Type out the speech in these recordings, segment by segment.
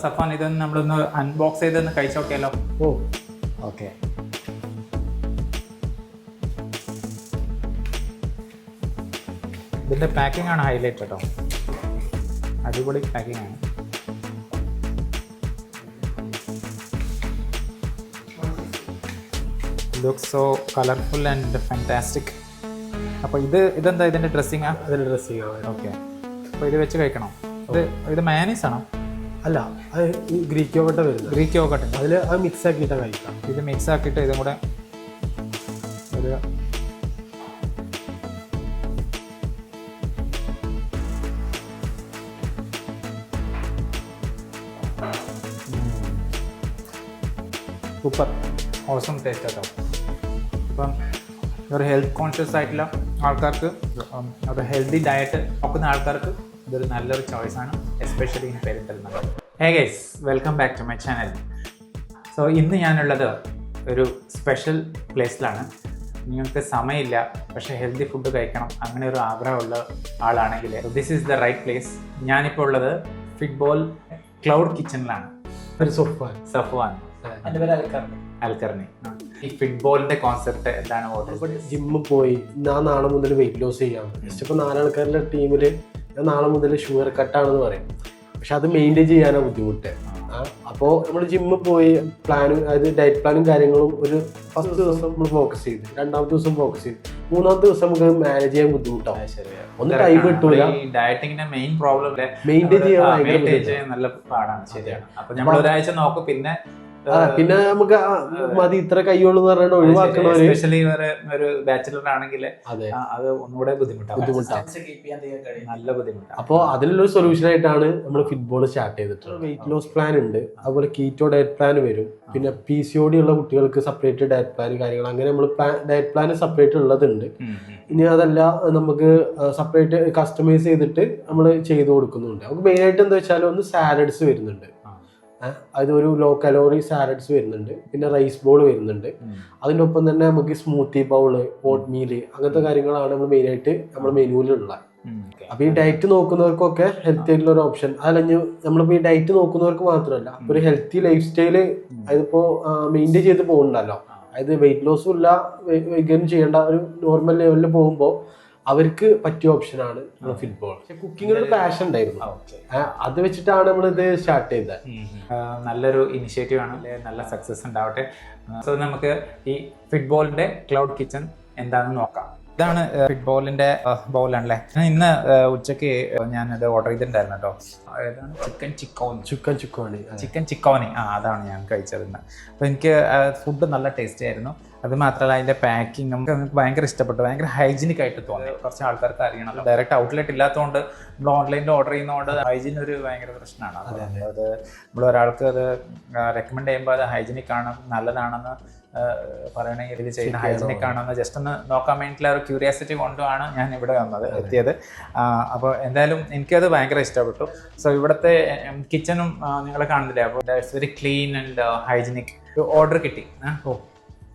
സഫാൻ ഇതൊന്ന് നമ്മളൊന്ന് അൺബോക്സ് ചെയ്തൊന്ന് കഴിച്ചു നോക്കിയാലോ? ഓ ഓക്കെ. ഇതിൻ്റെ പാക്കിംഗ് ആണ് ഹൈലൈറ്റ് കേട്ടോ, അടിപൊളി പാക്കിംഗ് ആണ്. Looks so colourful and fantastic. അപ്പോൾ ഇതെന്താ ഇതിൻ്റെ ഡ്രസ്സിങ്ങാ? അതിൽ ഡ്രസ്സിങ്. ഓക്കെ. അപ്പോൾ ഇത് വെച്ച് കഴിക്കണം. ഇത് മയനീസ് ആണോ? അല്ല, അത് ഗ്രീക്ക് യോഗട്ട് വരുന്നത്. ഗ്രീക്ക് യോഗട്ട് അതിൽ അത് മിക്സ് ആക്കിയിട്ടാണ് കഴിക്കാം. ഇത് മിക്സ് ആക്കിയിട്ട് ഇതും കൂടെ ഒരു സൂപ്പർ ഓസം ടേസ്റ്റ് കേട്ടോ. ഇപ്പം ഒരു ഹെൽത്ത് കോൺഷ്യസ് ആയിട്ടുള്ള ആൾക്കാർക്ക്, ഒരു ഹെൽത്തി ഡയറ്റ് നോക്കുന്ന ആൾക്കാർക്ക് ഇതൊരു നല്ലൊരു ചോയ്സാണ്, especially in Perinthalmanna. Hey guys, welcome back to my channel. So ഇന്ന് ഞാനുള്ളത് ഒരു സ്പെഷ്യൽ പ്ലേസിലാണ്. നിങ്ങൾക്ക് സമയമില്ല പക്ഷേ ഹെൽത്തി ഫുഡ് കഴിക്കണം, അങ്ങനെ ഒരു ആഗ്രഹമുള്ള ആളാണെങ്കിൽ this is the right place. ഞാനിപ്പോൾ ഉള്ളത് ഫിറ്റ്ബോൾ ക്ലൗഡ് കിച്ചണിലാണ്. സഫ്വാൻ, എൻ്റെ പേര് അൽക്കർണി. ഈ ഫിറ്റ്ബോളിന്റെ കോൺസെപ്റ്റ് എന്താണ്? ജിമ്മിൽ പോയി ഞാൻ നാളെ മുതൽ വെയിറ്റ് ലോസ് ചെയ്യാം. ജസ്റ്റ് ഇപ്പോൾ 4 ആൾക്കാരുടെ ടീമിൽ ഞാൻ നാളെ മുതൽ ഷുഗർ കട്ടാണെന്ന് പറയും, പക്ഷെ അത് മെയിൻറ്റെയിൻ ചെയ്യാനാണ് ബുദ്ധിമുട്ട്. അപ്പോൾ നമ്മൾ ജിമ്മിൽ പോയി പ്ലാനും, അതായത് ഡയറ്റ് പ്ലാനും കാര്യങ്ങളും ഒരു ഫസ്റ്റ് ദിവസം നമ്മൾ ഫോക്കസ് ചെയ്ത്, 2ാമത്തെ ദിവസം ഫോക്കസ് ചെയ്ത്, 3ാമത്തെ ദിവസം നമുക്ക് മാനേജ് ചെയ്യാൻ ബുദ്ധിമുട്ടാവും. ഒന്ന് ടൈം കിട്ടൂല. ഡയറ്റിങ്ങിന്റെ മെയിൻ പ്രോബ്ലം മെയിൻറ്റെയിൻ ചെയ്യാൻ നല്ല പാടാണ്. ശരിയാണ്. അപ്പൊ നമ്മൾ ഒരാഴ്ച നോക്കും, പിന്നെ നമുക്ക് മതി ഇത്ര കയ്യോളൂ എന്ന് പറഞ്ഞാൽ ഒഴിവാക്കണവര്, എസ്പെഷ്യലി ഒരു ബാച്ചിലർ ആണെങ്കിൽ അത് ഒന്നുകൂടെ ബുദ്ധിമുട്ടാണ്, നല്ല ബുദ്ധിമുട്ടാണ്. അപ്പോൾ അതിനുള്ളൊരു സൊല്യൂഷൻ ആയിട്ടാണ് നമ്മൾ ഫിറ്റ്ബോൾ സ്റ്റാർട്ട് ചെയ്തിട്ടുള്ളത്. വെയിറ്റ് ലോസ് പ്ലാൻ ഉണ്ട്, അതുപോലെ കീറ്റോ ഡയറ്റ് പ്ലാൻ വരും, പിന്നെ PCOD ഉള്ള കുട്ടികൾക്ക് സെപ്പറേറ്റ് ഡയറ്റ് പ്ലാൻ കാര്യങ്ങൾ, അങ്ങനെ നമ്മൾ ഡയറ്റ് പ്ലാൻ സെപ്പറേറ്റ് ഉള്ളതുണ്ട്. ഇനി അതല്ല നമുക്ക് സെപ്പറേറ്റ് കസ്റ്റമൈസ് ചെയ്തിട്ട് നമ്മൾ ചെയ്ത് കൊടുക്കുന്നുണ്ട്. നമുക്ക് മെയിനായിട്ട് എന്താ വെച്ചാൽ ഒന്ന് സാലഡ്സ് വരുന്നുണ്ട്, അതൊരു ലോ കലോറി സാലഡ്സ് വരുന്നുണ്ട്, പിന്നെ റൈസ് ബോൾ വരുന്നുണ്ട്. അതിൻ്റെ ഒപ്പം തന്നെ നമുക്ക് സ്മൂത്തി ബൗള്, ഓട്ട് മീല്, അങ്ങനത്തെ കാര്യങ്ങളാണ് നമ്മൾ മെയിനായിട്ട് നമ്മുടെ മെനുവിലുള്ള. അപ്പോൾ ഈ ഡയറ്റ് നോക്കുന്നവർക്കൊക്കെ ഹെൽത്തി ആയിട്ടുള്ള ഒരു ഓപ്ഷൻ. അതല്ലെങ്കിൽ നമ്മളിപ്പോൾ ഈ ഡയറ്റ് നോക്കുന്നവർക്ക് മാത്രമല്ല, അപ്പോൾ ഒരു ഹെൽത്തി ലൈഫ് സ്റ്റൈല് അതിപ്പോൾ മെയിൻറ്റെയിൻ ചെയ്ത് പോകുന്നുണ്ടല്ലോ, അതായത് വെയിറ്റ് ലോസും ഇല്ല, വെയിറ്റ് ചെയ്യേണ്ട ഒരു നോർമൽ ലെവലിൽ പോകുമ്പോൾ അവർക്ക് പറ്റിയ ഓപ്ഷനാണ് ഫിറ്റ്ബോൾ. പക്ഷെ കുക്കിങ്ങിനൊരു പാഷൻ ഉണ്ടായിരുന്നു, അത് വെച്ചിട്ടാണ് നമ്മളിത് സ്റ്റാർട്ട് ചെയ്തത്. നല്ലൊരു ഇനിഷ്യേറ്റീവ് ആണ്, നല്ല സക്സസ് ഉണ്ടാവട്ടെ. സോ നമുക്ക് ഈ ഫിറ്റ്ബോളിന്റെ ക്ലൗഡ് കിച്ചൺ എന്താണെന്ന് നോക്കാം. ഇതാണ് ഫിറ്റ്ബോളിന്റെ ബൗളാണല്ലേ. ഇന്ന് ഉച്ചയ്ക്ക് ഞാനത് ഓർഡർ ചെയ്തിട്ടുണ്ടായിരുന്നു കേട്ടോ. ചിക്കൻ ചിക്കോണി അതാണ് ഞാൻ കഴിച്ചത്. അപ്പോൾ എനിക്ക് ഫുഡ് നല്ല ടേസ്റ്റി ആയിരുന്നു. അത് മാത്രമല്ല അതിൻ്റെ പാക്കിങ് നമുക്ക് ഭയങ്കര ഇഷ്ടപ്പെട്ടു, ഭയങ്കര ഹൈജീനിക് ആയിട്ട് തോന്നി. കുറച്ച് ആൾക്കാർക്ക് അറിയണം, ഡയറക്റ്റ് ഔട്ട്ലെറ്റ് ഇല്ലാത്തതുകൊണ്ട് നമ്മൾ ഓൺലൈനിൽ ഓർഡർ ചെയ്യുന്നതുകൊണ്ട് ഹൈജീൻ ഒരു ഭയങ്കര പ്രശ്നമാണ്. അത് നമ്മൾ ഒരാൾക്ക് അത് റെക്കമെൻഡ് ചെയ്യുമ്പോൾ അത് ഹൈജീനിക് ആണ്, നല്ലതാണെന്ന് പറയണമെങ്കിൽ ഇത് ചെയ്യുന്ന ഹൈജീനിക് ആണെന്ന് ജസ്റ്റ് ഒന്ന് നോക്കാൻ വേണ്ടിയിട്ടുള്ള ഒരു ക്യൂരിയോസിറ്റി കൊണ്ടുമാണ് ഞാൻ ഇവിടെ എത്തിയത്. അപ്പോൾ എന്തായാലും എനിക്കത് ഭയങ്കര ഇഷ്ടപ്പെട്ടു. സോ ഇവിടുത്തെ കിച്ചണും നിങ്ങൾ കാണുന്നില്ലേ, അപ്പോൾ it's very clean and hygienic. Order കിട്ടി.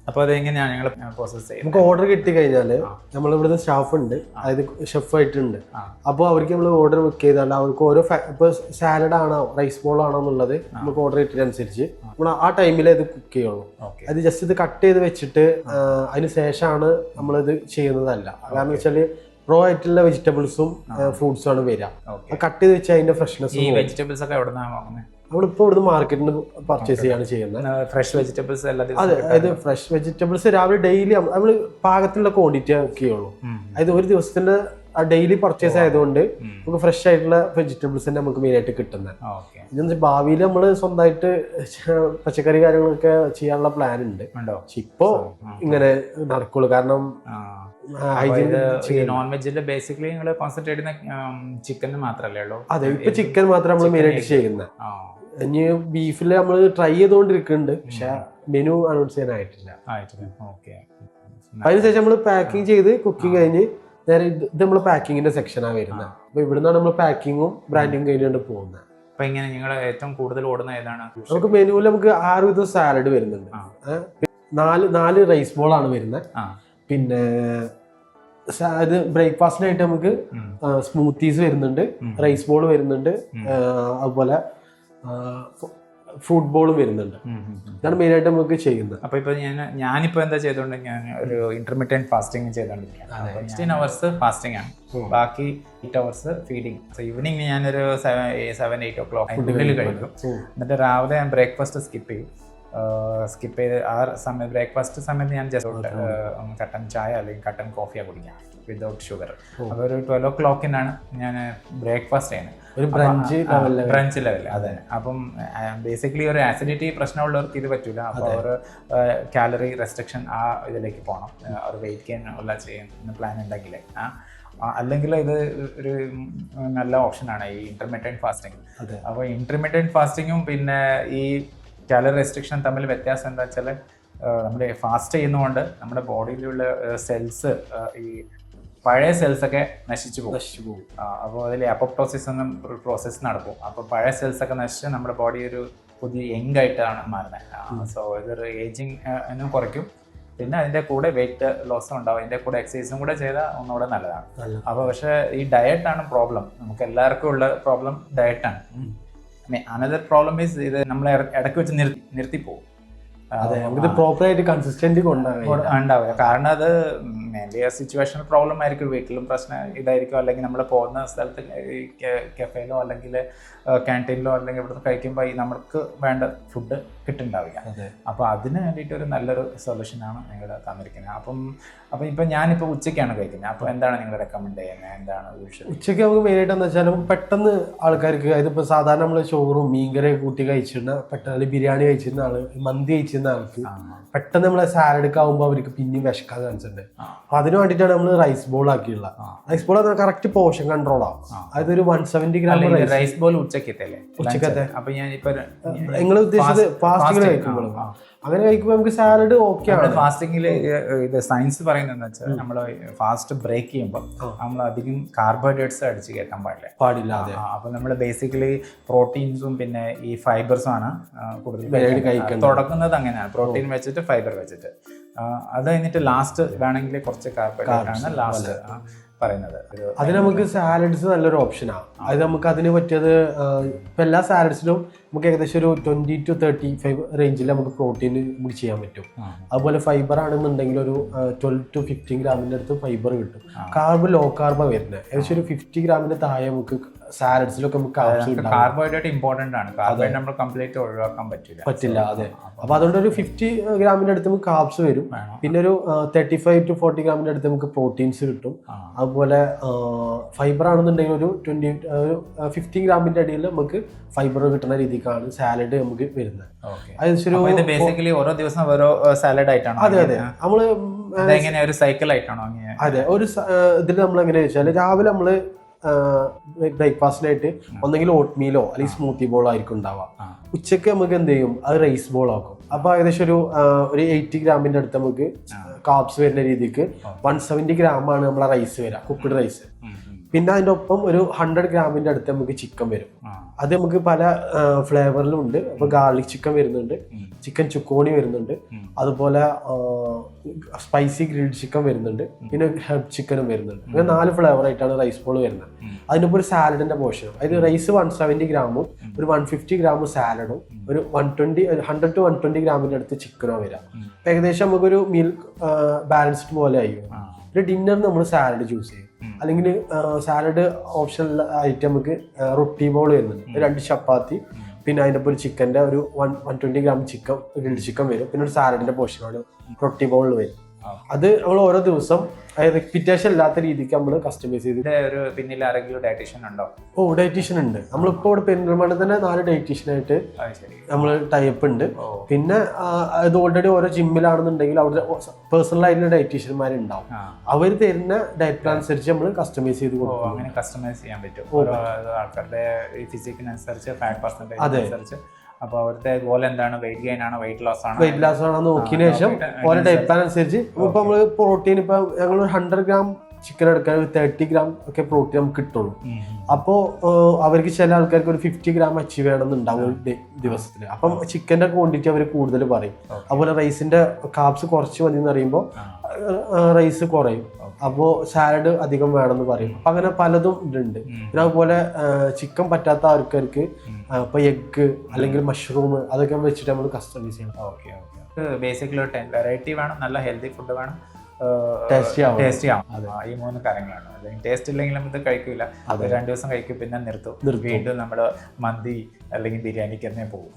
അപ്പോൾ അതെങ്ങനെയാണ് ഞങ്ങൾ പ്രോസസ് ചെയ്യുന്നത്? നമുക്ക് ഓർഡർ കിട്ടി കഴിഞ്ഞാൽ നമ്മൾ ഇവിടുത്തെ സ്റ്റാഫ് ഉണ്ട്, അതായത് ഷെഫായിട്ടുണ്ട്. അപ്പോൾ അവർക്ക് നമ്മൾ ഓർഡർ ബുക്ക് ചെയ്താൽ അവർക്ക് ഓരോ ഇപ്പോൾ സാലഡ് ആണോ റൈസ് ബോൾ ആണോ എന്നുള്ളത് നമുക്ക് ഓർഡർ കിട്ടിയതനുസരിച്ച് നമ്മൾ ആ ടൈമിലേ ഇത് കുക്ക് ചെയ്യുള്ളൂ. അത് ജസ്റ്റ് ഇത് കട്ട് ചെയ്ത് വെച്ചിട്ട് അതിന് ശേഷമാണ് നമ്മളിത് ചെയ്യുന്നതല്ല. കാരണം വെച്ചാൽ റോ ആയിട്ടുള്ള വെജിറ്റബിൾസും ഫ്രൂട്ട്സും ആണ് വരിക. കട്ട് ചെയ്ത് വെച്ചാൽ അതിന്റെ ഫ്രഷ്നെസ്. ഈ വെജിറ്റബിൾസ് ഒക്കെ എവിടെ നിന്നാണ് വാങ്ങുന്നത്? നമ്മളിപ്പോൾ ഇവിടുന്ന് മാർക്കറ്റിൽ നിന്ന് പർച്ചേസ് ചെയ്യാണ് ചെയ്യുന്നത്. ഫ്രഷ് വെജിറ്റബിൾസ് അതെ, അതായത് ഫ്രഷ് വെജിറ്റബിൾസ് രാവിലെ ഡെയിലി നമ്മൾ പാകത്തിലുള്ള ക്വാണ്ടിറ്റി ആക്കിയുള്ളൂ. അതായത് ഒരു ദിവസത്തിന്റെ ഡെയിലി പർച്ചേസ് ആയതുകൊണ്ട് നമുക്ക് ഫ്രഷ് ആയിട്ടുള്ള വെജിറ്റബിൾസ് തന്നെ നമുക്ക് മെയിൻ ആയിട്ട് കിട്ടുന്നത്. ഇതെന്ന് വെച്ചാൽ ഭാവിയിൽ നമ്മൾ സ്വന്തമായിട്ട് പച്ചക്കറി കാര്യങ്ങളൊക്കെ ചെയ്യാനുള്ള പ്ലാൻ ഉണ്ട്. പക്ഷെ ഇപ്പോ ഇങ്ങനെ നടക്കുള്ളൂ, കാരണം നോൺ വെജില് ബേസിക്കലി നിങ്ങൾ കോൺസെൻട്രേറ്റ് ചെയ്യുന്ന ചിക്കന് മാത്രമല്ലേ ഉള്ളൂ? അതെ, ഇപ്പൊ ചിക്കൻ മാത്രം നമ്മൾ മെയിൻ ആയിട്ട് ചെയ്യുന്നത്. ഇനി ബീഫില് നമ്മൾ ട്രൈ ചെയ്തുകൊണ്ടിരിക്കുന്നുണ്ട്, പക്ഷെ മെനു അനൗൺസ് ചെയ്യാനായിട്ടില്ല. അതിനുശേഷം നമ്മൾ പാക്കിംഗ് ചെയ്ത് കുക്കിംഗ് കഴിഞ്ഞ് നേരെ ഇത് നമ്മൾ പാക്കിങ്ങിന്റെ സെക്ഷനാണ് വരുന്നത്. അപ്പൊ ഇവിടുന്നാണ് നമ്മൾ പാക്കിങ്ങും ബ്രാൻഡിങ് കഴിഞ്ഞുകൊണ്ട് പോകുന്നത്. അപ്പൊ ഇങ്ങനെ നിങ്ങൾ ഏറ്റവും കൂടുതൽ ഓടുന്ന ഏതാണ്? നമുക്ക് മെനുവിൽ നമുക്ക് 6 വിധം സാലഡ് വരുന്നുണ്ട്, 4 റൈസ് ബോൾ ആണ് വരുന്നത്. പിന്നെ ഇത് ബ്രേക്ക്ഫാസ്റ്റിനായിട്ട് നമുക്ക് സ്മൂത്തീസ് വരുന്നുണ്ട്, റൈസ് ബോൾ വരുന്നുണ്ട്, അതുപോലെ ഫ്രൂട്ട് ബോളും വരുന്നുണ്ട്. ഇതാണ് മെയിനായിട്ട് നമുക്ക് ചെയ്യുന്നത്. അപ്പോൾ ഇപ്പോൾ ഞാനിപ്പോൾ എന്താ ചെയ്തുകൊണ്ടെങ്കിൽ ഞാൻ ഒരു ഇന്റർമീഡിയറ്റ് ഫാസ്റ്റിംഗ് ചെയ്തുകൊണ്ടിരിക്കുകയാണ്. 16 hours ഫാസ്റ്റിംഗ് ആണ്, ബാക്കി 8 hours ഫീഡിങ്. സോ ഈവനിങ് ഞാനൊരു 7-8 o'clock ഉള്ളിൽ കഴിക്കും. എന്നിട്ട് രാവിലെ ഞാൻ ബ്രേക്ക്ഫാസ്റ്റ് സ്കിപ്പ് ചെയ്ത് ആ സമയത്ത് ബ്രേക്ക്ഫാസ്റ്റ് സമയത്ത് ഞാൻ ജസ്റ്റ് കട്ടൻ ചായ അല്ലെങ്കിൽ കട്ടൻ കോഫിയാണ് കുടിക്കാം വിതൗട്ട് ഷുഗർ. അപ്പോൾ ഒരു 12 o'clock-നാണ് ഞാൻ ബ്രേക്ക്ഫാസ്റ്റ് ചെയ്യുന്നത്, ഒരു ബ്രഞ്ച് ലെവൽ. അതെ. അപ്പം ബേസിക്കലി ഒരു ആസിഡിറ്റി പ്രശ്നമുള്ളവർക്ക് ഇത് പറ്റൂല. അപ്പോൾ ഒരു കാലറി റെസ്ട്രിക്ഷൻ ആ ഇതിലേക്ക് പോകണം, ഒരു വെയിറ്റ് ഗെയിൻ ഉള്ള ചെയ്യുന്ന പ്ലാൻ ഉണ്ടെങ്കിൽ. അല്ലെങ്കിൽ ഇത് ഒരു നല്ല ഓപ്ഷനാണ് ഈ ഇന്റർമീഡിയറ്റ് ഫാസ്റ്റിംഗ്. അപ്പോൾ ഇന്റർമീഡിയറ്റ് ഫാസ്റ്റിങ്ങും പിന്നെ ഈ കാലറി റെസ്ട്രിക്ഷൻ തമ്മിൽ വ്യത്യാസം എന്താ വെച്ചാൽ, നമ്മൾ ഫാസ്റ്റ് ചെയ്യുന്നതുകൊണ്ട് നമ്മുടെ ബോഡിയിലുള്ള സെൽസ്, ഈ പഴയ സെൽസൊക്കെ നശിച്ചു പോകും. അപ്പോൾ അതിൽ അപ്പോപ്ടോസിസ് എന്ന പ്രോസസ്സ് നടക്കും. അപ്പോൾ പഴയ സെൽസൊക്കെ നശിച്ച് നമ്മുടെ ബോഡി ഒരു പുതിയ യങ് ആയിട്ടാണ് മാറുന്നത്. സോ ഇതൊരു ഏജിങ് കുറയ്ക്കും. പിന്നെ അതിൻ്റെ കൂടെ വെയിറ്റ് ലോസും ഉണ്ടാവും. അതിൻ്റെ കൂടെ എക്സസൈസും കൂടെ ചെയ്താൽ ഒന്നുകൂടെ നല്ലതാണ്. അപ്പോൾ പക്ഷേ ഈ ഡയറ്റാണ് പ്രോബ്ലം. നമുക്ക് എല്ലാവർക്കും ഉള്ള പ്രോബ്ലം ഡയറ്റാണ്. അനദർ പ്രോബ്ലം ഈസ് ഇത് നമ്മൾ ഇടയ്ക്ക് വെച്ച് നിർത്തിപ്പോകും. പ്രോപ്പറായിട്ട് കൺസിസ്റ്റന്റ് ഉണ്ടാവില്ല. കാരണം അത് മെയിൻലി സിറ്റുവേഷണൽ പ്രോബ്ലം ആയിരിക്കും. വീട്ടിലും പ്രശ്നം ഇതായിരിക്കും, അല്ലെങ്കിൽ നമ്മൾ പോകുന്ന സ്ഥലത്ത് കഫേയിലോ അല്ലെങ്കിൽ ക്യാൻറ്റീനിലോ അല്ലെങ്കിൽ ഇവിടുന്ന് കഴിക്കുമ്പോൾ ഈ നമുക്ക് വേണ്ട ഫുഡ് കിട്ടുന്നുണ്ടാവില്ല. അപ്പോൾ അതിന് വേണ്ടിയിട്ട് ഒരു നല്ലൊരു സൊല്യൂഷനാണ് നിങ്ങൾ തന്നിരിക്കുന്നത്. അപ്പം ഇപ്പം ഞാനിപ്പോൾ ഉച്ചയ്ക്കാണ് കഴിക്കുന്നത്. അപ്പോൾ എന്താണ് നിങ്ങൾ റെക്കമെൻഡ് ചെയ്യുന്നത്? എന്താണ് ഉച്ചയ്ക്ക് നമുക്ക് മെയിനായിട്ട് എന്ന് വെച്ചാൽ നമുക്ക് പെട്ടെന്ന് ആൾക്കാർക്ക്, അതിപ്പോൾ സാധാരണ നമ്മൾ ചോറും മീൻകറി കൂട്ടി കഴിച്ചിരുന്ന പെട്ടെന്ന് ബിരിയാണി കഴിച്ചിരുന്ന ആള്, മന്തി കഴിച്ചിരുന്ന ആൾക്ക് പെട്ടെന്ന് നമ്മളെ സാലഡൊക്കെ ആകുമ്പോൾ അവർക്ക് പിന്നെയും വിശക്കാൻ ചാൻസുണ്ട്. അപ്പോൾ അതിന് വേണ്ടിയിട്ടാണ് നമ്മൾ റൈസ് ബോൾ ആക്കിയുള്ള. റൈസ് ബോൾ അത് കറക്റ്റ് പോർഷൻ കൺട്രോളാണ്. അതായത് ഒരു 170 gram റൈസ് ബോൾ ഉച്ചക്കത്തെ. അപ്പൊ ഞാൻ ഇപ്പൊ നിങ്ങൾ ഉദ്ദേശിച്ചത് ഫാസ്റ്റിംഗ് കഴിക്കുമ്പോൾ അങ്ങനെ കഴിക്കുമ്പോൾ നമുക്ക് സാലഡ് ഓക്കെ ആണ്. ഫാസ്റ്റിംഗിൽ ഇത് സയൻസ് പറയുന്നത് വെച്ചാൽ നമ്മൾ ഫാസ്റ്റ് ബ്രേക്ക് ചെയ്യുമ്പോൾ നമ്മൾ അധികം കാർബോഹൈഡ്രേറ്റ്സ് അടിച്ച് കയറ്റാൻ പാടില്ല. അപ്പൊ നമ്മൾ ബേസിക്കലി പ്രോട്ടീൻസും പിന്നെ ഈ ഫൈബേഴ്സും ആണ് കൂടുതൽ തുടങ്ങുന്നത്. അങ്ങനെയാണ്, പ്രോട്ടീൻ വെച്ചിട്ട് ഫൈബർ വെച്ചിട്ട്. അത് കഴിഞ്ഞിട്ട് ലാസ്റ്റ് വേണമെങ്കിൽ കുറച്ച് കാർബോഹൈഡ്രേറ്റ് ആണ് ലാസ്റ്റ് പറയുന്നത്. അതിന് നമുക്ക് സാലഡ്സ് നല്ലൊരു ഓപ്ഷനാണ്. അത് നമുക്ക് അതിന് പറ്റിയത് ഇപ്പം എല്ലാ സാലഡ്സിലും നമുക്ക് ഏകദേശം ഒരു 20 to 35 റേഞ്ചിൽ നമുക്ക് പ്രോട്ടീൻ നമുക്ക് ചെയ്യാൻ പറ്റും. അതുപോലെ ഫൈബർ ആണെന്നുണ്ടെങ്കിൽ ഒരു 12 to 15 ഗ്രാമിൻ്റെ അടുത്ത് ഫൈബർ കിട്ടും. കാർബ് ലോ കാർബാണ് വരുന്നത്. ഏകദേശം ഒരു 50 ഗ്രാമിൻ്റെ താഴെ നമുക്ക് സാലഡ്സിലൊക്കെ നമുക്ക് കാർബോഹൈഡ്രേറ്റ് ഇമ്പോർട്ടൻ്റ് ആണ്. കാർബോഹൈഡ്രേറ്റ് നമ്മൾ കംപ്ലീറ്റ് ഒഴിവാക്കാൻ പറ്റില്ല. അതെ. അപ്പോൾ അതുകൊണ്ട് ഒരു 50 ഗ്രാമിൻ്റെ അടുത്ത് നമുക്ക് കാർബ്സ് വരും. പിന്നെ ഒരു 35 to 40 ഗ്രാമിൻ്റെ അടുത്ത് നമുക്ക് പ്രോട്ടീൻസ് കിട്ടും. അതുപോലെ ഫൈബർ ആണെന്നുണ്ടെങ്കിൽ ഒരു 15 ഗ്രാമിൻ്റെ അടിയിൽ നമുക്ക് ഫൈബർ കിട്ടുന്ന രീതിക്കാണ് സാലഡ് നമുക്ക് വരുന്നത്. ബേസിക്കലി ഓരോ ദിവസം ഓരോ സാലഡ് ആയിട്ടാണ്. അതെ. നമ്മള് ഒരു സൈക്കിൾ ആയിട്ടാണോ? അതെ. ഒരു ഇതിൽ നമ്മൾ എങ്ങനെയാ വെച്ചാൽ രാവിലെ നമ്മള് ബ്രേക്ക്ഫാസ്റ്റിനായിട്ട് ഒന്നെങ്കിൽ ഓട്ട് മീലോ അല്ലെങ്കിൽ സ്മൂത്തി ബോളോ ആയിരിക്കും ഉണ്ടാവുക. ഉച്ചക്ക് നമുക്ക് എന്ത് ചെയ്യും, അത് റൈസ് ബോൾ ആക്കും. അപ്പൊ ഏകദേശം ഒരു 80 ഗ്രാമിന്റെ അടുത്ത് നമുക്ക് കാർബ്സ് വരുന്ന രീതിക്ക് 170 ഗ്രാമാണ് നമ്മളെ റൈസ് വരാം, കുക്ക്ഡ് റൈസ്. പിന്നെ അതിൻ്റെ ഒപ്പം ഒരു 100 ഗ്രാമിന്റെ അടുത്ത് നമുക്ക് ചിക്കൻ വരും. അത് നമുക്ക് പല ഫ്ലേവറിലും ഉണ്ട്. അപ്പൊ ഗാർലിക് ചിക്കൻ വരുന്നുണ്ട്, ചിക്കൻ ചുക്കോണി വരുന്നുണ്ട്, അതുപോലെ സ്പൈസി ഗ്രിൽഡ് ചിക്കൻ വരുന്നുണ്ട്, പിന്നെ ഹെർബ് ചിക്കനും വരുന്നുണ്ട്. അങ്ങനെ 4 ഫ്ലേവർ ആയിട്ടാണ് റൈസ് ബോൾ വരുന്നത്. അതിനൊപ്പം ഒരു സാലഡിന്റെ പോർഷനും, അതായത് റൈസ് 170 ഗ്രാമും ഒരു 150 ഗ്രാമും സാലഡും ഒരു 100 to 120 ഗ്രാമിന്റെ അടുത്ത് ചിക്കനോ വരാം. ഏകദേശം നമുക്കൊരു മീൽ ബാലൻസ്ഡ് പോലെ ആയിരിക്കും. പിന്നെ ഡിന്നറിന് നമ്മൾ സാലഡ് ചൂസ് ചെയ്യും. അല്ലെങ്കിൽ സാലഡ് ഓപ്ഷണൽ ആയിട്ട് നമുക്ക് റൊട്ടി ബോൾ വരുന്നുണ്ട്, 2 ചപ്പാത്തി, പിന്നെ അതിൻ്റെ ഒപ്പം ഒരു ചിക്കൻ്റെ ഒരു 120 ഗ്രാം ചിക്കൻ ഗ്രിൽഡ് ചിക്കൻ വരും. പിന്നെ ഒരു സാലഡിന്റെ പോർഷനാണ് റൊട്ടി ബോളിൽ വരും. അത് നമ്മൾ ഓരോ ദിവസം റിപ്പീറ്റേഷൻ ഇല്ലാത്ത രീതിക്ക് നമ്മൾ കസ്റ്റമൈസ് ചെയ്ത്. ഒരു പിന്നിൽ ആരെങ്കിലും ഡയറ്റീഷ്യൻ ഉണ്ടോ? ഡയറ്റീഷ്യൻ ഉണ്ട്. നമ്മളിപ്പോൾ ഇവിടെ പെരിന്തൽമണ്ണ തന്നെ 4 ഡയറ്റീഷ്യനായിട്ട് നമ്മൾ ടൈപ്പ് ഉണ്ട്. പിന്നെ ഇത് ഓൾറെഡി ഓരോ ജിമ്മിലാണെന്നുണ്ടെങ്കിൽ അവിടെ പേഴ്സണലായിട്ടുള്ള ഡയറ്റീഷ്യന്മാരുണ്ടാവും. അവർ തരുന്ന ഡയറ്റ് പ്ലാൻ അനുസരിച്ച് നമ്മൾ കസ്റ്റമൈസ് ചെയ്ത് കൊടുക്കും. അങ്ങനെ കസ്റ്റമൈസ് ചെയ്യാൻ പറ്റും ആൾക്കാരുടെ ഫിസിക്കിനനുസരിച്ച്, ഫാറ്റ് പെർസെന്റേജ് അനുസരിച്ച്. അപ്പോൾ അവരുടെ ഗോൾ എന്താണ്? വെയിറ്റ് ഗെയിൻ ആണോ വെയിറ്റ് ലോസ് ആണോ നോക്കിയതിനു ശേഷം ഓരോ ഡയറ്റ് പ്ലാൻ അനുസരിച്ച് ഇപ്പൊ നമ്മള് പ്രോട്ടീൻ ഇപ്പൊ ഞങ്ങൾ 100 ഗ്രാം ചിക്കൻ എടുക്കാൻ 30 ഗ്രാം ഒക്കെ പ്രോട്ടീൻ നമുക്ക് കിട്ടുള്ളൂ. അപ്പോൾ അവർക്ക് ചില ആൾക്കാർക്ക് ഒരു 50 ഗ്രാം അച്ചീവ് വേണമെന്നുണ്ടാവും ദിവസത്തിൽ. അപ്പം ചിക്കന്റെ ക്വാണ്ടിറ്റി അവർ കൂടുതൽ പറയും. അതുപോലെ റൈസിന്റെ കാർബ്സ് കുറച്ച് മതി എന്ന് പറയുമ്പോൾ റൈസ് കുറയും. അപ്പോൾ സാലഡ് അധികം വേണമെന്ന് പറയും. അപ്പൊ അങ്ങനെ പലതും ഉണ്ട്. പിന്നെ അതുപോലെ ചിക്കൻ പറ്റാത്ത ആൾക്കാർക്ക് ഇപ്പൊ എഗ് അല്ലെങ്കിൽ മഷ്റൂം അതൊക്കെ വെച്ചിട്ട് നമ്മൾ കസ്റ്റമൈസ് ചെയ്യണം. Okay okay. ബേസിക്കലി 10 വെറൈറ്റി വേണം, നല്ല ഹെൽത്തി ഫുഡ് വേണം, ടേസ്റ്റി ആവും. ഈ 3 കാര്യങ്ങളാണ്. അല്ലെങ്കിൽ ടേസ്റ്റ് ഇല്ലെങ്കിലും ഇത് കഴിക്കില്ല, അത് 2 ദിവസം കഴിക്കും, പിന്നെ നിർത്തും. വീണ്ടും നമ്മൾ മന്തി അല്ലെങ്കിൽ ബിരിയാണിക്ക് തന്നെ പോകും.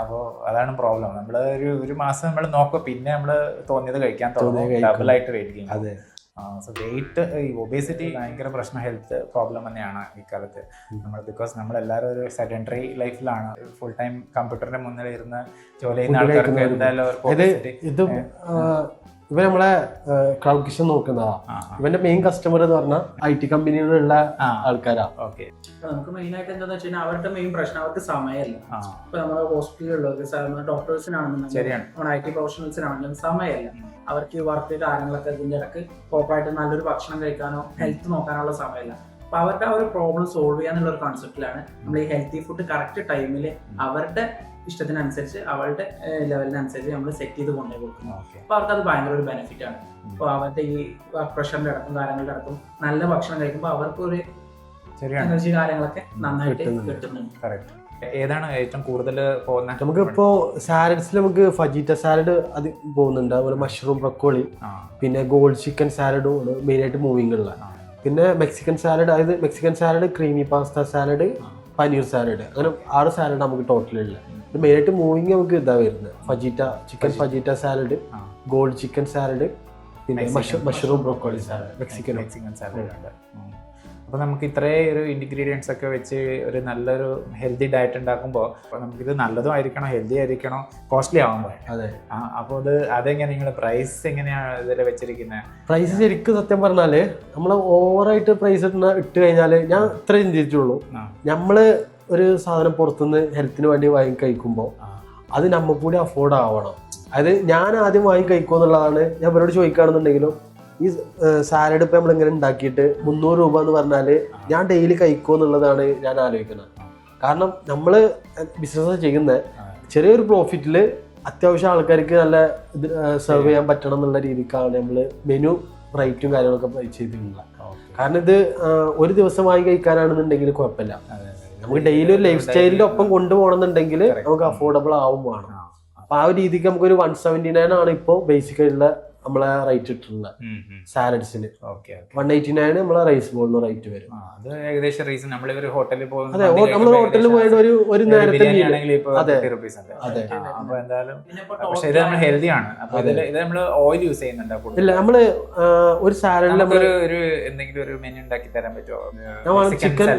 അപ്പോൾ അതാണ് പ്രോബ്ലം. നമ്മൾ ഒരു മാസം നമ്മൾ നോക്കുക, പിന്നെ നമ്മൾ തോന്നിയത് കഴിക്കാൻ തുടങ്ങും, ഡബിളായിട്ട് വെയിറ്റ് ചെയ്യും. സോ വെയിറ്റ്, ഒബേസിറ്റി ഭയങ്കര പ്രശ്നം, ഹെൽത്ത് പ്രോബ്ലം തന്നെയാണ് ഇക്കാലത്ത്. നമ്മൾ ബിക്കോസ് നമ്മളെല്ലാവരും ഒരു സെഡൻറ്ററി ലൈഫിലാണ്, ഫുൾ ടൈം കമ്പ്യൂട്ടറിന്റെ മുന്നിൽ ഇരുന്ന് ജോലി ചെയ്യുന്ന ആൾക്കാർക്ക് എന്തായാലും ഇവ നമ്മളെ ക്ലൗഡ് കിച്ചൺ നോക്കുന്നതാ. ഇവന്റെ മെയിൻ കസ്റ്റമർ എന്ന് പറഞ്ഞാൽ IT കമ്പനികളിലുള്ള ആൾക്കാരാ. ഓക്കെ. നമുക്ക് മെയിൻ ആയിട്ട് എന്താന്ന് വെച്ച് കഴിഞ്ഞാൽ അവരുടെ മെയിൻ പ്രശ്നം അവർക്ക് സമയമല്ല. ഇപ്പൊ നമ്മുടെ ഹോസ്പിറ്റലുകളിൽ ഡോക്ടേഴ്സിനാണെന്നുണ്ടെങ്കിൽ നമ്മുടെ IT പ്രൊഫഷണൽസിനാണെങ്കിലും സമയമല്ല. അവർക്ക് വർക്ക് കാര്യങ്ങളൊക്കെ ഇതിന്റെ ഇടയ്ക്ക് പ്രോപ്പറായിട്ട് നല്ലൊരു ഭക്ഷണം കഴിക്കാനോ ഹെൽത്ത് നോക്കാനുള്ള സമയമല്ല. അപ്പൊ അവരുടെ ആ ഒരു പ്രോബ്ലം സോൾവ് ചെയ്യാന്നുള്ള ഒരു കോൺസെപ്റ്റിലാണ് നമ്മൾ ഈ ഹെൽത്തി ഫുഡ് കറക്റ്റ് ടൈമിൽ അവരുടെ ഇഷ്ടത്തിനനുസരിച്ച് അവരുടെ ലെവലിനനുസരിച്ച് നമ്മൾ സെറ്റ് ചെയ്ത് കൊണ്ടുപോയി കൊടുക്കുന്നത്. അപ്പൊ അവർക്ക് അത് ഭയങ്കര ഒരു ബെനിഫിറ്റ് ആണ്. അപ്പൊ അവരുടെ ഈ വർക്ക് പ്രഷറിന്റെ അടക്കം കാര്യങ്ങളുടെ അടക്കം നല്ല ഭക്ഷണം കഴിക്കുമ്പോൾ അവർക്ക് ഒരു എനർജി കാര്യങ്ങളൊക്കെ നന്നായിട്ട് കിട്ടുന്നുണ്ട്. ഏതാണ് ഏറ്റവും കൂടുതൽ പോകുന്നത്? നമുക്കിപ്പോ സാലഡ്സിൽ നമുക്ക് ഫജീറ്റ സാലഡ് അത് പോകുന്നുണ്ട്, അതുപോലെ മഷ്റൂം ബ്രക്കോളി, പിന്നെ ഗോൾഡ് ചിക്കൻ സാലഡും മെയിൻ ആയിട്ട് മൂവിങ് ഉള്ള. പിന്നെ മെക്സിക്കൻ സാലഡ്, അതായത് Mexican salad, creamy pasta salad, paneer salad, അങ്ങനെ 6 സാലഡ് നമുക്ക് ടോട്ടലുള്ള. മെയിൻ ആയിട്ട് മൂവിങ് നമുക്ക് ഇതാ വരുന്നത് ഫജീറ്റ chicken, ഫജീറ്റ salad, gold chicken salad, പിന്നെ mushroom broccoli salad, Mexican salad ഉണ്ട്. അപ്പോൾ നമുക്ക് ഇത്രയും ഒരു ഇൻഗ്രീഡിയൻസ് ഒക്കെ വെച്ച് ഒരു നല്ലൊരു ഹെൽത്തി ഡയറ്റ് ഉണ്ടാക്കുമ്പോൾ നമുക്കിത് നല്ലതും ആയിരിക്കണം, ഹെൽത്തി ആയിരിക്കണം, കോസ്റ്റ്ലി ആവുമ്പോൾ. അതെ. അപ്പോൾ അതെങ്ങനെ നിങ്ങൾ പ്രൈസ് എങ്ങനെയാണ് ഇതിൽ വെച്ചിരിക്കുന്നത്? പ്രൈസ് ശരിക്കും സത്യം പറഞ്ഞാല് നമ്മൾ ഓവറായിട്ട് പ്രൈസ് ഇട്ട് കഴിഞ്ഞാല്, ഞാൻ ഇത്ര ചിന്തിച്ചുള്ളൂ, നമ്മള് ഒരു സാധനം പുറത്തുനിന്ന് ഹെൽത്തിന് വേണ്ടി വാങ്ങി കഴിക്കുമ്പോൾ അത് നമുക്ക് കൂടി അഫോർഡ് ആവണം. അതായത് ഞാൻ ആദ്യം വാങ്ങി കഴിക്കുക എന്നുള്ളതാണ്. ഞാൻ ഇവരോട് ചോദിക്കുകയാണെന്നുണ്ടെങ്കിലും ഈ സാലഡ് ഇപ്പം നമ്മളിങ്ങനെ ഉണ്ടാക്കിയിട്ട് 300 രൂപ എന്ന് പറഞ്ഞാൽ ഞാൻ ഡെയിലി കഴിക്കുമോ എന്നുള്ളതാണ് ഞാൻ ആലോചിക്കുന്നത്. കാരണം നമ്മൾ ബിസിനസ് ചെയ്യുന്ന ചെറിയൊരു പ്രോഫിറ്റിൽ അത്യാവശ്യം ആൾക്കാർക്ക് നല്ല ഇത് സെർവ് ചെയ്യാൻ പറ്റണം എന്നുള്ള രീതിക്കാണ് നമ്മൾ മെനു റേറ്റും കാര്യങ്ങളൊക്കെ ചെയ്തിട്ടുള്ളത്. കാരണം ഇത് ഒരു ദിവസം വാങ്ങി കഴിക്കാനാണെന്നുണ്ടെങ്കിൽ കുഴപ്പമില്ല. നമുക്ക് ഡെയിലി ഒരു ലൈഫ് സ്റ്റൈലിന്റെ ഒപ്പം കൊണ്ടുപോകണമെന്നുണ്ടെങ്കിൽ നമുക്ക് അഫോർഡബിൾ ആവും വേണം. അപ്പൊ ആ ഒരു രീതിക്ക് നമുക്കൊരു 179 ആണ് ഇപ്പോൾ ബേസിക് ആയിട്ടുള്ള നമ്മളെ റേറ്റ് ഇട്ടിട്ടുള്ള സാലഡ്സിന്. 189 നമ്മളെ റൈസ് ബോളിന് റേറ്റ് വരും. അത് ഏകദേശം റീസൺ നമ്മളൊരു ഹോട്ടലിൽ പോകും. അതെ, നമ്മൾ ഹോട്ടലിൽ പോയിട്ട് ഒരു നേരത്തെ ഹെൽത്തി ആണ്. ഇത് നമ്മൾ ഓയിൽ യൂസ് ചെയ്യുന്നുണ്ടോ? ഇല്ല, നമ്മള് ഒരു സാലഡിൽ ഒരു എന്തെങ്കിലും ഒരു മെനു ഉണ്ടാക്കി തരാൻ പറ്റുമോ? ചിക്കൻ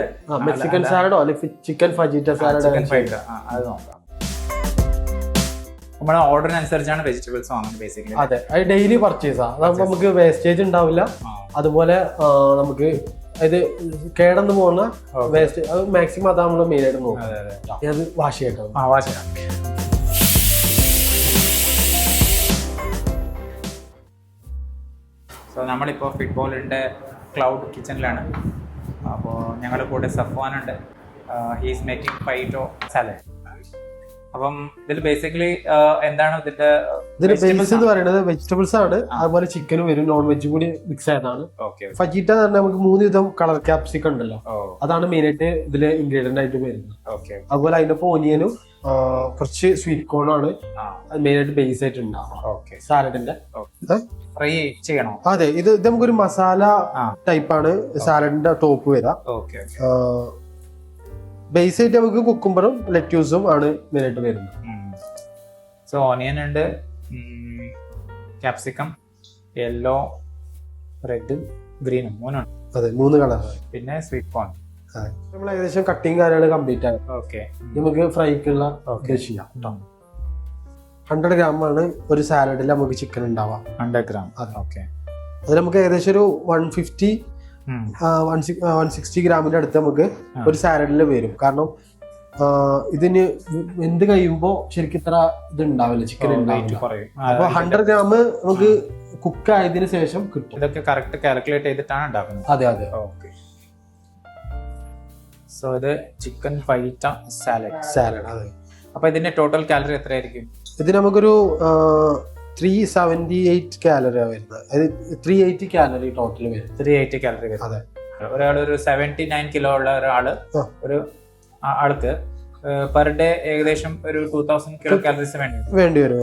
മെക്സിക്കൻ സാലഡോ അല്ലെങ്കിൽ ചിക്കൻ ഫജീറ്റ സാലഡോ അത് നോക്കാം. നമ്മുടെ ഓർഡറിനനുസരിച്ചാണ് വെജിറ്റബിൾസ് വാങ്ങുന്നത് ബേസിക്കലി. അതെ, അത് ഡെയിലി പർച്ചേസാ. അതാകുമ്പോൾ നമുക്ക് വേസ്റ്റേജ് ഉണ്ടാവില്ല. അതുപോലെ നമുക്ക് ഇത് കേടന്ന് പോകുന്ന വേസ്റ്റ് അത് മാക്സിമം അതാ നമ്മൾ മെയിൻ ആയിട്ട് നോക്കും. അത് വാഷ് ചെയ്യണം. വാഷ് ചെയ്യണം. സോ നമ്മളിപ്പോൾ ഫുട്ബോളിൻ്റെ ക്ലൗഡ് കിച്ചണിലാണ്. അപ്പോൾ ഞങ്ങളുടെ കൂടെ സഫ്വാനുണ്ട്. He's making phyto salad. അപ്പം ഇതിൽ ബേസിക്കലി എന്താണ് ഇതിന്റെ ബേസ് എന്ന് പറയുന്നത് വെജിറ്റബിൾസ് ആണ്. അതുപോലെ ചിക്കനും വരും, നോൺ വെജ് കൂടി മിക്സ് ആയതാണ്. ഫജീറ്റ എന്ന് പറഞ്ഞാൽ നമുക്ക് 3 വിധം കളർ ക്യാപ്സിക്കം ഉണ്ടല്ലോ, അതാണ് മെയിൻ ആയിട്ട് ഇതില് ഇൻഗ്രീഡിയന്റ് ആയിട്ട് വരുന്നത്. അതുപോലെ അതിന്റെ ഓനിയനും കുറച്ച് സ്വീറ്റ് കോൺ ആണ് മെയിൻ ആയിട്ട് ബേസ് ആയിട്ട് ഉണ്ടാവും സാലഡിന്റെ. ഫ്രൈ ചെയ്യണോ? അതെ, ഇത് നമുക്കൊരു മസാല ടൈപ്പ് ആണ് സാലഡിന്റെ ടോപ്പ് വരാം. ബേസ് ആയിട്ട് നമുക്ക് കുക്കുംബറും ലെറ്റ്യൂസും ആണ് മെയിൻ ആയിട്ട് വരുന്നത്. സോ ഓനിയൻ ഉണ്ട്, ക്യാപ്സിക്കം, യെല്ലോ, റെഡ്, ഗ്രീനും 3 ഉണ്ട്. അതെ, 3 കളർ. പിന്നെ സ്വീറ്റ് കോൺ. നമ്മൾ ഏകദേശം കട്ടിങ് കാര്യങ്ങൾ കംപ്ലീറ്റ് ആണ്. നമുക്ക് ഫ്രൈക്കുള്ള ചെയ്യാം. 100 ഗ്രാം ആണ് ഒരു സാലഡിൽ നമുക്ക് ചിക്കൻ ഉണ്ടാവാം. 100 ഗ്രാം. അത് നമുക്ക് ഏകദേശം ഒരു 160 ഗ്രാമിന്റെ അടുത്ത് നമുക്ക് ഒരു സാലഡിൽ വരും. കാരണം ഇതിന് എന്ത് കഴിയുമ്പോ ശരിക്കും ഇത്ര ഇത് ഉണ്ടാവില്ല, ചിക്കൻ ഉണ്ടാവില്ല. അപ്പൊ 100 ഗ്രാം നമുക്ക് കുക്ക് ആയതിനു ശേഷം കിട്ടും. ഇതൊക്കെ കറക്റ്റ് കാൽക്കുലേറ്റ് ചെയ്തിട്ടാണ് ഉണ്ടാക്കുന്നത്. അതെ. സോ ഇത് ചിക്കൻ ഫൈറ്റ സാലഡ്. അതെ. അപ്പൊ ഇതിന്റെ ടോട്ടൽ കാലറി എത്രയായിരിക്കും? ഇത് നമുക്കൊരു 378 കാലറി വരുന്നത്. അതായത് 380 കാലറി ടോട്ടൽ വരും. 380 കാലറി വരും. അതെ. ഒരാളൊരു 79 കിലോ ഉള്ള ഒരാള് ഒരു ആൾക്ക് പെർ ഡേ ഏകദേശം ഒരു 2000 കിലോ കാലറീസ് വേണ്ടി വരും.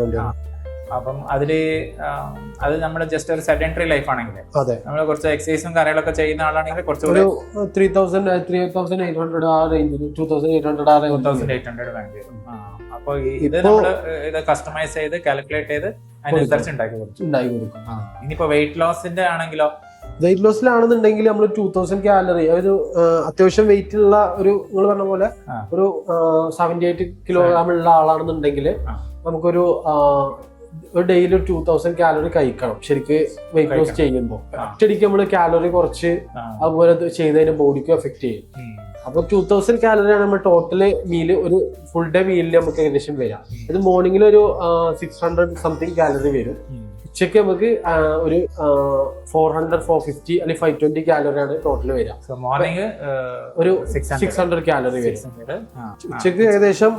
അപ്പം അതില് അത് നമ്മുടെ ജസ്റ്റ് ഒരു സെഡൻറ്ററി ലൈഫ് ആണെങ്കിൽ അതെ, നമ്മൾ കുറച്ച് എക്സസൈസും കാര്യങ്ങളൊക്കെ ചെയ്യുന്ന ആളാണെങ്കിൽ കുറച്ചുകൂടി 3800 ആ റേഞ്ചിൽ 2800 ആ റേഞ്ചിൽ 2800 വേണ്ടി വരും. അപ്പൊ ഇത് നമ്മള് ഇത് കസ്റ്റമൈസ് ചെയ്ത് കാൽക്കുലേറ്റ് ചെയ്ത് അതിനനുസരിച്ച് ഉണ്ടാക്കി കൊടുക്കും. ഇനിയിപ്പോ വെയിറ്റ് ലോസിന്റെ ആണെങ്കിലോ, വെയിറ്റ് ലോസിലാണെന്നുണ്ടെങ്കിൽ നമ്മൾ 2000 കാലറി, ഒരു അത്യാവശ്യം വെയിറ്റ് ഉള്ള ഒരു നിങ്ങൾ പറഞ്ഞ പോലെ ഒരു 78 കിലോഗ്രാം ഉള്ള ആളാണെന്നുണ്ടെങ്കിൽ നമുക്കൊരു ഡെയിലി 2000 കാലറി കഴിക്കണം ശരിക്ക് വെയിറ്റ് ലോസ് ചെയ്യുമ്പോൾ. ഒറ്റയടിക്ക് നമ്മൾ കാലറി കുറച്ച് അതുപോലെ ചെയ്തതിന് ബോഡിക്ക് എഫക്ട് ചെയ്യും. അപ്പൊ 2000 കാലറിയാണ് നമ്മൾ ടോട്ടല് മീല്, ഒരു ഫുൾ ഡേ മീലിൽ നമുക്ക് ഏകദേശം വരാം. ഇത് മോർണിംഗിൽ ഒരു 600 സംതിങ് കാലറി വരും. ഉച്ചയ്ക്ക് നമുക്ക് ഒരു 400 450 അല്ലെങ്കിൽ 520 കാലറിയാണ് ടോട്ടൽ വരിക. മോർണിംഗ് ഒരു 600 കാലറി വരും. ഉച്ചയ്ക്ക് ഏകദേശം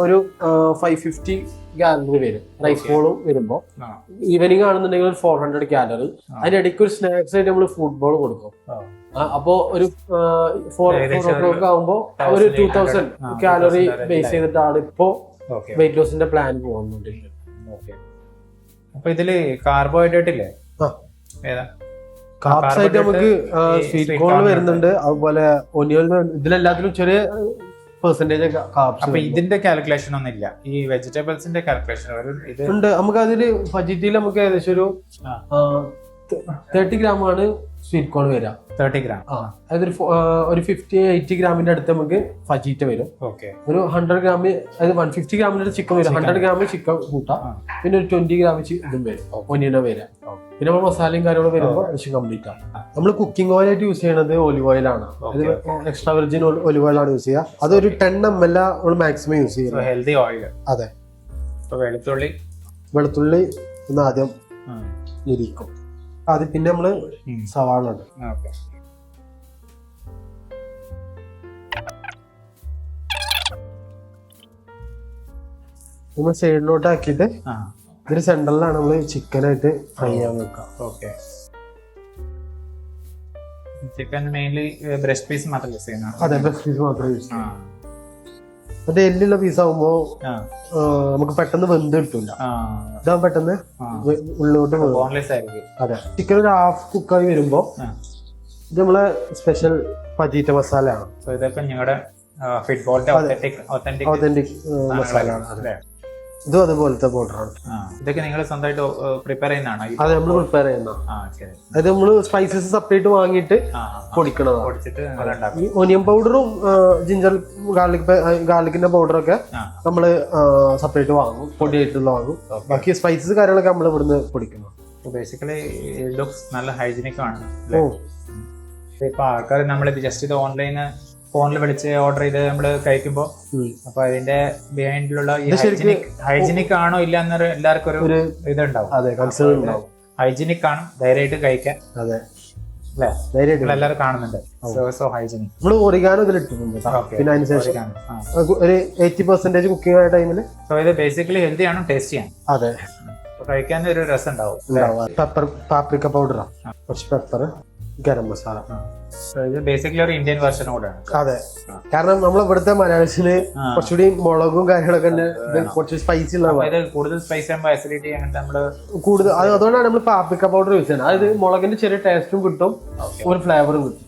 ഒരു 550 കാലറി വരും റൈസ് ബോളും വരുമ്പോൾ. ഈവനിങ് ആണെന്നുണ്ടെങ്കിൽ ഒരു 400 കാലറി. അതിന്റെ ഇടയ്ക്ക് ഒരു സ്നാക്സ് ആയിട്ട് നമ്മൾ ഫുട്ബോൾ കൊടുക്കും. അപ്പോ ഒരു 4 o'clock ആകുമ്പോൾ ഒരു 2000 കാലറി ബേസ് ചെയ്തിട്ടാണ് ഇപ്പോ വെയിറ്റ് ലോസിന്റെ പ്ലാൻ പോകുന്നുണ്ട്. അപ്പൊ ഇതില് കാർബോഹൈഡ്രേറ്റ് ഇല്ലേ? കാർബ്സ് ആയിട്ട് നമുക്ക് സ്വീറ്റ് കോൺ വരുന്നുണ്ട്, അതുപോലെ ഒനിയൻ, ഇതിലെല്ലാത്തിലും ചെറിയ പെർസെന്റേജ് കാർബ്സ്. അപ്പൊ ഇതിന്റെ കാൽക്കുലേഷൻ ഒന്നും ഇല്ല, ഈ വെജിറ്റബിൾസിന്റെ കാൽക്കുലേഷൻ ഉണ്ട് നമുക്ക്. അതില് ഫജിറ്റിയിൽ നമുക്ക് ഏകദേശം ഒരു 30 ഗ്രാം ആണ് സ്വീറ്റ് കോൺ വരിക. 30 ഗ്രാം. അതായത് ഒരു 50-80 ഗ്രാമിന്റെ അടുത്ത് നമുക്ക് ഫജീറ്റ വരും. ഒരു 100 ഗ്രാം, അതായത് 150 ഗ്രാമിന്റെ ചിക്കൻ വരും. 100 ഗ്രാം ചിക്കൻ കൂട്ടാം. പിന്നെ ഒരു 20 ഗ്രാം ഇതും വരും, ഒനിയനോ വരാം. പിന്നെ നമ്മൾ മസാലയും കാര്യങ്ങളും വരുമ്പോൾ ഡിഷ് കംപ്ലീറ്റ് ആണ്. നമ്മൾ കുക്കിംഗ് ഓയിൽ ആയിട്ട് യൂസ് ചെയ്യുന്നത് ഒലിവ് ഓയിൽ ആണ്. എക്സ്ട്രാ വെർജിൻ ഒലിവ് ഓയിൽ ആണ് യൂസ് ചെയ്യുക. അതൊരു 10 ml നമ്മൾ മാക്സിമം യൂസ് ചെയ്യുന്നത്. Healthy oil. അതെ. വെളുത്തുള്ളി ഒന്ന് ആദ്യം ഇരിക്കും. ആദ്യം പിന്നെ നമ്മള് സവാള ഉണ്ട്. നമ്മൾ സൈഡിലോട്ട് ആക്കിയിട്ട് ഇതിന് സെന്ററിലാണ് നമ്മൾ ചിക്കനായിട്ട് ഫ്രൈ ചെയ്യാൻ വെക്കുക. ചിക്കൻ മെയിൻലി ബ്രസ്റ്റ് പീസ് മാത്രം യൂസ് ചെയ്യുന്ന. അതെ, ബ്രസ്റ്റ് പീസ് മാത്രം യൂസ് ചെയ്യാം. മറ്റേ എല്ലുള്ള പീസ് ആകുമ്പോ നമുക്ക് പെട്ടെന്ന് വെന്ത് കിട്ടൂല. ഇതാ പെട്ടെന്ന് ഉള്ളിലോട്ട്. അതെ, ചിക്കൻ ഒരു ഹാഫ് കുക്കായി വരുമ്പോ ഇത് നമ്മളെ സ്പെഷ്യൽ പജീറ്റ മസാല ആണ്. ഇതൊക്കെ ഞങ്ങളുടെ ഒത്തന്റിക് മസാല ആണ്. ഇതും അതുപോലത്തെ പൗഡറാണ്. ഇതൊക്കെ നിങ്ങൾ സ്വന്തമായിട്ട് പ്രിപ്പയർ ചെയ്യുന്നതാണോ? അതെ, നമ്മൾ പ്രിപ്പയർ ചെയ്യുന്ന. അതായത് നമ്മള് സ്പൈസസ് സെപ്പറേറ്റ് വാങ്ങിയിട്ട് പൊടിക്കണതാണ്. ഈ ഒനിയൻ പൗഡറും ജിഞ്ചർ ഗാർലിക്കിന്റെ പൗഡറൊക്കെ നമ്മള് സെപ്പറേറ്റ് വാങ്ങും, പൊടിയായിട്ടുള്ള വാങ്ങും. ബാക്കി സ്പൈസസ് കാര്യങ്ങളൊക്കെ നമ്മൾ ഇവിടുന്ന് പൊടിക്കണം. ബേസിക്കലി ലുക്സ് നല്ല ഹൈജീനിക് ആണ്. ഇപ്പൊ ആൾക്കാർ നമ്മളിത് ജസ്റ്റ് ഇത് ഓൺലൈന് ഫോണിൽ വിളിച്ച് ഓർഡർ ചെയ്ത് നമ്മള് കഴിക്കുമ്പോ അപ്പൊ അതിന്റെ ബിഹൈൻഡിലുള്ള ഹൈജീനിക് ആണോ ഇല്ല എന്നൊരു എല്ലാവർക്കും ഒരു ഇതുണ്ടാവും. ഹൈജീനിക് ആണ്, ധൈര്യമായിട്ട് കഴിക്കാൻ. അതെ, എല്ലാവരും കാണുന്നുണ്ട്. So hygienic. നമ്മള് ഒറിഗാനോ ഇതിലിട്ടിട്ടുണ്ട്. പിന്നെ അതിനുശേഷം ഒരു 80% കുക്കിംഗ് ആയ ടൈമില്. സോ ഇത് ബേസിക്കലി ഹെൽത്തി ആണ്, ടേസ്റ്റി ആണ്. അതെ, കഴിക്കാൻ ഒരു രസം ഉണ്ടാവും. പെപ്പർ, പാപ്രിക്ക പൗഡറാ, കുറച്ച് പെപ്പർ, ഗരം മസാല. ഇത് ബേസിക്കലി ഒരു ഇന്ത്യൻ വെർഷൻ കൂടെയാണ്. അതെ, കാരണം നമ്മൾ ഇവിടുത്തെ മലയാളീസിന് കുറച്ചുകൂടി മുളകും കാര്യങ്ങളൊക്കെ കുറച്ച് സ്പൈസി ഉള്ള. കൂടുതൽ സ്പൈസി ആകുമ്പോൾ അസിഡിറ്റി അങ്ങനത്തെ നമ്മള് കൂടുതൽ അതുകൊണ്ടാണ് നമ്മൾ പാപ്രിക്ക പൗഡർ യൂസ് ചെയ്യുന്നത്. അതായത് മുളകിന്റെ ചെറിയ ടേസ്റ്റും കിട്ടും, ഒരു ഫ്ലേവറും കിട്ടും.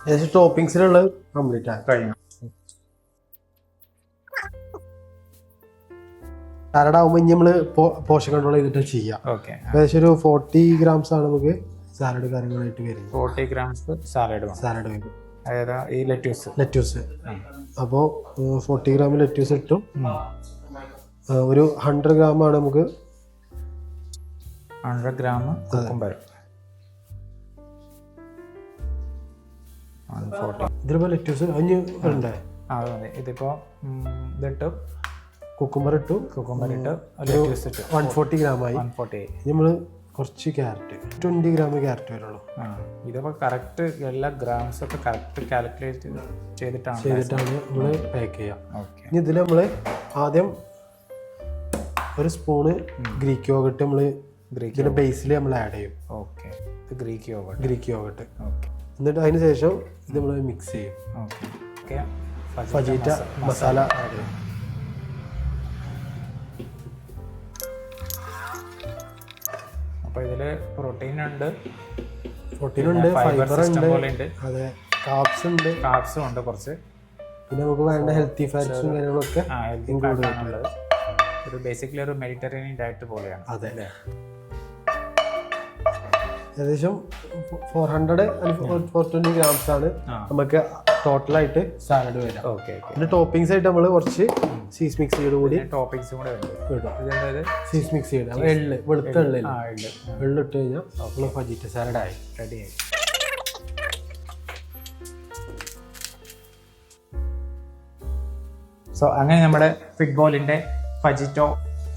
ഏകദേശം ടോപ്പിംഗ്സിലുള്ളത് കംപ്ലീറ്റ് ആയി കഴിഞ്ഞു. സാലഡ് ആകുമ്പോൾ ഇനി നമ്മള് പോഷൻ കൺട്രോൾ ചെയ്തിട്ട് ചെയ്യാം. ഏകദേശം ഒരു 40 grams ആണ് നമുക്ക് സാലഡ് കാര്യങ്ങളായിട്ട് വരുന്നത്. 40 grams സാലഡ് വരും. ഈ ലെറ്റ്യൂസ്. അപ്പോൾ 40 gram ലെറ്റ്യൂസ് ഇട്ടും ഒരു 100 gram ആണ് നമുക്ക്. 100 gram കുക്കുംബർ. ഇതിലിപ്പോ ലെറ്റ്യൂസ് അഞ്ഞ് ഉണ്ട്. ഇതിപ്പോ ഇതിട്ടു, കുക്കുംബർ ഇട്ടു, 140 gram ആയി. നമ്മള് കുറച്ച് ക്യാരറ്റ്, 20 gram ക്യാരറ്റ് വരുള്ളൂ. ഇതൊക്കെ കറക്റ്റ് എല്ലാ ഗ്രാംസ് ഒക്കെ കറക്റ്റ് കാൽക്കുലേറ്റ് ചെയ്തിട്ടാണ് നമ്മൾ പാക്ക് ചെയ്യാം. ഇനി ഇതിൽ നമ്മൾ ആദ്യം ഒരു സ്പൂണ് ഗ്രീക്ക് യോഗട്ട് നമ്മൾ ഇതിന്റെ ബേസിൽ നമ്മൾ ആഡ് ചെയ്യും. ഓക്കെ, ഇത് Greek yoghurt. Greek yoghurt. Okay, എന്നിട്ട് അതിന് ശേഷം ഇത് നമ്മൾ മിക്സ് ചെയ്യും. ഓക്കെ ഓക്കെ, ഫജീറ്റ മസാല ആഡ് ചെയ്യും. അപ്പോൾ ഇതിൽ പ്രോട്ടീൻ ഉണ്ട്, ഫൈബർ ഉണ്ട്, ഉണ്ട്, അതെ, കാർബ്സ് ഉണ്ട്, കാർബ്സും ഉണ്ട് കുറച്ച്. പിന്നെ നമുക്ക് വേണ്ട ഹെൽത്തി ഫാറ്റ്സും കാര്യങ്ങളൊക്കെ ഇൻക്ലൂഡ് ആണുള്ളത്. ഒരു ബേസിക്കലി ഒരു മെഡിറ്ററേനിയൻ ഡയറ്റ് പോലെയാണ്. അതെ, ഏകദേശം 400 and 420 grams ആണ് നമുക്ക് ടോട്ടലായിട്ട് സാലഡ് വരാം. ഓക്കെ, പിന്നെ ടോപ്പിംഗ്സ് ആയിട്ട് നമ്മൾ കുറച്ച് സീസ് മിക്സ് ചെയ്ത് കൂടി ടോപ്പിക്സും കൂടെ ഉണ്ട്. ഇടും. സീസ് മിക്സ് ചെയ്ത് എള്ള്, വെളുത്ത എള്ള് ഇട്ട് കഴിഞ്ഞാൽ നമ്മൾ ഫജീറ്റ സാലഡ് ആയി, റെഡി ആയി. സോ അങ്ങനെ നമ്മുടെ ഫിറ്റ്ബോളിൻ്റെ ഫജിറ്റോ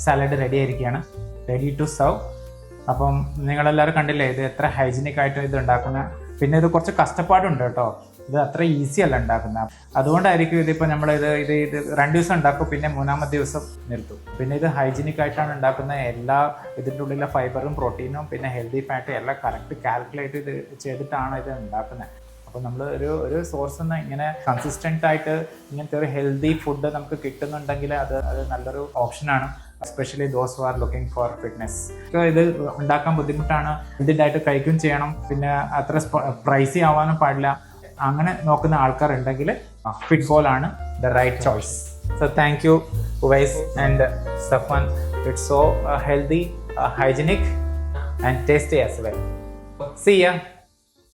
സാലഡ് റെഡി ആയിരിക്കുകയാണ്, റെഡി ടു സർവ്. അപ്പം നിങ്ങളെല്ലാവരും കണ്ടില്ലേ ഇത് എത്ര ഹൈജീനിക് ആയിട്ട് ഇത് ഉണ്ടാക്കുന്ന. പിന്നെ ഇത് കുറച്ച് കഷ്ടപ്പാടുണ്ട് കേട്ടോ, ഇത് അത്ര ഈസി അല്ല ഉണ്ടാക്കുന്നത്. അതുകൊണ്ടായിരിക്കും ഇതിപ്പോൾ നമ്മളിത് 2 ദിവസം ഉണ്ടാക്കും, പിന്നെ 3-ാമത്തെ ദിവസം നിർത്തും. പിന്നെ ഇത് ഹൈജീനിക് ആയിട്ടാണ് ഉണ്ടാക്കുന്നത്. എല്ലാ ഇതിൻ്റെ ഉള്ളിലെ ഫൈബറും പ്രോട്ടീനും പിന്നെ ഹെൽത്തി ഫാറ്റും എല്ലാം കറക്റ്റ് കാൽക്കുലേറ്റ് ചെയ്തിട്ടാണ് ഇത് ഉണ്ടാക്കുന്നത്. അപ്പോൾ നമ്മൾ ഒരു സോഴ്സിൽ നിന്ന് ഇങ്ങനെ കൺസിസ്റ്റൻ്റ് ആയിട്ട് ഇങ്ങനത്തെ ഒരു ഹെൽത്തി ഫുഡ് നമുക്ക് കിട്ടുന്നുണ്ടെങ്കിൽ അത് നല്ലൊരു ഓപ്ഷനാണ്, especially those who are looking for fitness. ഇത് ഉണ്ടാക്കാൻ ബുദ്ധിമുട്ടാണ്, ഹെൽത്തിയായിട്ട് കഴിക്കുകയും ചെയ്യണം, പിന്നെ അത്ര പ്രൈസി ആവാനും പാടില്ല. അങ്ങനെ നോക്കുന്ന ആൾക്കാരുണ്ടെങ്കിൽ ഫിറ്റ്ബോൾ ആണ് the right choice. So thank you Uwais and Safwan. It's so healthy, hygienic and tasty as well. See ya.